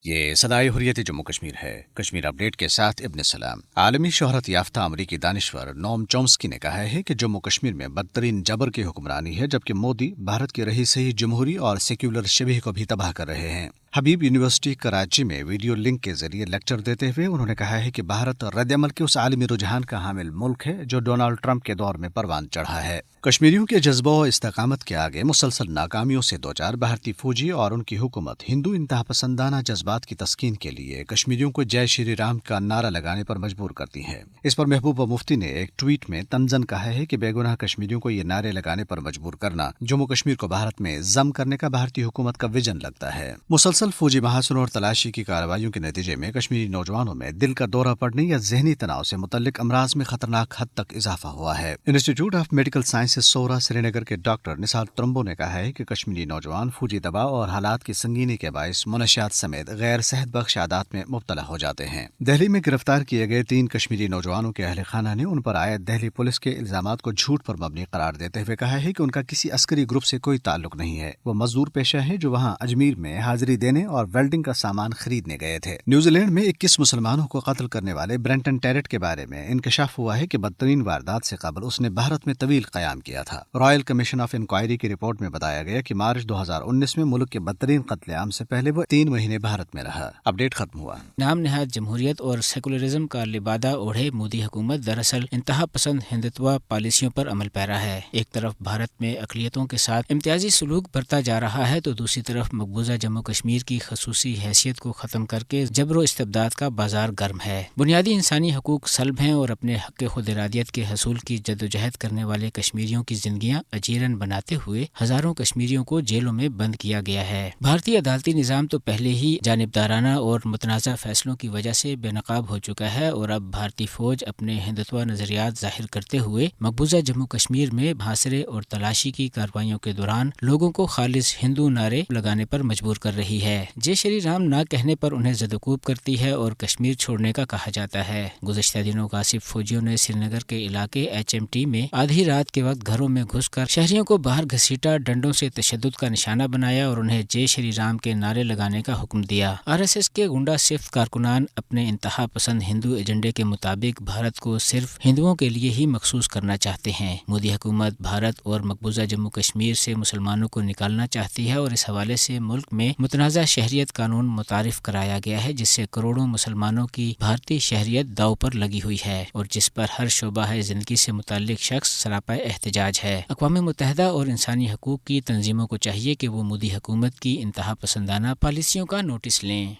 یہ صدائے حریت جموں کشمیر ہے۔ کشمیر اپ ڈیٹ کے ساتھ ابن سلام۔ عالمی شہرت یافتہ امریکی دانشور نوم چومسکی نے کہا ہے کہ جموں کشمیر میں بدترین جبر کی حکمرانی ہے، جبکہ مودی بھارت کی رہی سہی جمہوری اور سیکولر شبیہ کو بھی تباہ کر رہے ہیں۔ حبیب یونیورسٹی کراچی میں ویڈیو لنک کے ذریعے لیکچر دیتے ہوئے انہوں نے کہا ہے کہ بھارت رد عمل کے اس عالمی رجحان کا حامل ملک ہے جو ڈونالڈ ٹرمپ کے دور میں پروان چڑھا ہے۔ کشمیریوں کے جذبہ و استقامت کے آگے مسلسل ناکامیوں سے دوچار بھارتی فوجی اور ان کی حکومت ہندو انتہا پسندانہ جذبات کی تسکین کے لیے کشمیریوں کو جے شری رام کا نعرہ لگانے پر مجبور کرتی ہے۔ اس پر محبوبہ مفتی نے ایک ٹویٹ میں طنزاً کہا ہے کہ بے گناہ کشمیریوں کو یہ نعرے لگانے پر مجبور کرنا جموں کشمیر کو بھارت میں ضم کرنے کا بھارتی حکومت کا ویژن لگتا ہے۔ مسلسل فوجی محاصروں اور تلاشی کی کارروائیوں کے نتیجے میں کشمیری نوجوانوں میں دل کا دورہ پڑنے یا ذہنی تناؤ سے متعلق امراض میں خطرناک حد تک اضافہ ہوا ہے۔ انسٹیٹیوٹ آف میڈیکل سائنسز سورا سری نگر کے ڈاکٹر نثار ترمبو نے کہا ہے کہ کشمیری نوجوان فوجی دباؤ اور حالات کی سنگینی کے باعث منشیات سمیت غیر صحت بخش عادات میں مبتلا ہو جاتے ہیں۔ دہلی میں گرفتار کیے گئے 3 کشمیری نوجوانوں کے اہل خانہ نے ان پر عائد دہلی پولیس کے الزامات کو جھوٹ پر مبنی قرار دیتے ہوئے کہا ہے کہ ان کا کسی عسکری گروپ سے کوئی تعلق نہیں ہے۔ وہ مزدور پیشہ ہیں جو وہاں اجمیر میں حاضری دینے اور ویلڈنگ کا سامان خریدنے گئے تھے۔ نیوزی لینڈ میں 21 مسلمانوں کو قتل کرنے والے برینٹن ٹیرٹ کے بارے میں انکشاف ہوا ہے کہ بدترین واردات سے قبل اس نے بھارت میں طویل قیام کیا تھا۔ رائل کمیشن آف انکوائری کی رپورٹ میں بتایا گیا کہ مارچ 2019 میں ملک کے بدترین قتل عام سے پہلے وہ 3 مہینے بھارت میں رہا۔ اپڈیٹ ختم ہوا۔ نام نہاد جمہوریت اور سیکولرزم کا لبادہ اوڑھے مودی حکومت دراصل انتہا پسند ہندتوا پالیسیوں پر عمل پیرا ہے۔ ایک طرف بھارت میں اقلیتوں کے ساتھ امتیازی سلوک برتا جا رہا ہے تو دوسری طرف مقبوضہ جموں کشمیر کی خصوصی حیثیت کو ختم کر کے جبر و استبداد کا بازار گرم ہے۔ بنیادی انسانی حقوق سلب ہیں اور اپنے حق خود ارادیت کے حصول کی جدوجہد کرنے والے کشمیریوں کی زندگیاں اجیرن بناتے ہوئے ہزاروں کشمیریوں کو جیلوں میں بند کیا گیا ہے۔ بھارتی عدالتی نظام تو پہلے ہی جانبدارانہ اور متنازع فیصلوں کی وجہ سے بے نقاب ہو چکا ہے اور اب بھارتی فوج اپنے ہندتوا نظریات ظاہر کرتے ہوئے مقبوضہ جموں کشمیر میں محاصرے اور تلاشی کی کارروائیوں کے دوران لوگوں کو خالص ہندو نعرے لگانے پر مجبور کر رہی ہے۔ جے شری رام نہ کہنے پر انہیں زدوکوب کرتی ہے اور کشمیر چھوڑنے کا کہا جاتا ہے۔ گزشتہ دنوں غاصب فوجیوں نے سری نگر کے علاقے HMT میں آدھی رات کے وقت گھروں میں گھس کر شہریوں کو باہر گھسیٹا، ڈنڈوں سے تشدد کا نشانہ بنایا اور انہیں جے شری رام کے نعرے لگانے کا حکم دیا۔ RSS کے گنڈا صفت کارکنان اپنے انتہا پسند ہندو ایجنڈے کے مطابق بھارت کو صرف ہندوؤں کے لیے ہی مخصوص کرنا چاہتے ہیں۔ مودی حکومت بھارت اور مقبوضہ جموں کشمیر سے مسلمانوں کو نکالنا چاہتی ہے اور اس حوالے سے ملک میں متنازع شہریت قانون متعارف کرایا گیا ہے جس سے کروڑوں مسلمانوں کی بھارتی شہریت داؤ پر لگی ہوئی ہے اور جس پر ہر شعبہ زندگی سے متعلق شخص سراپا احتجاج ہے۔ اقوام متحدہ اور انسانی حقوق کی تنظیموں کو چاہیے کہ وہ مودی حکومت کی انتہا پسندانہ پالیسیوں کا نوٹس لیں۔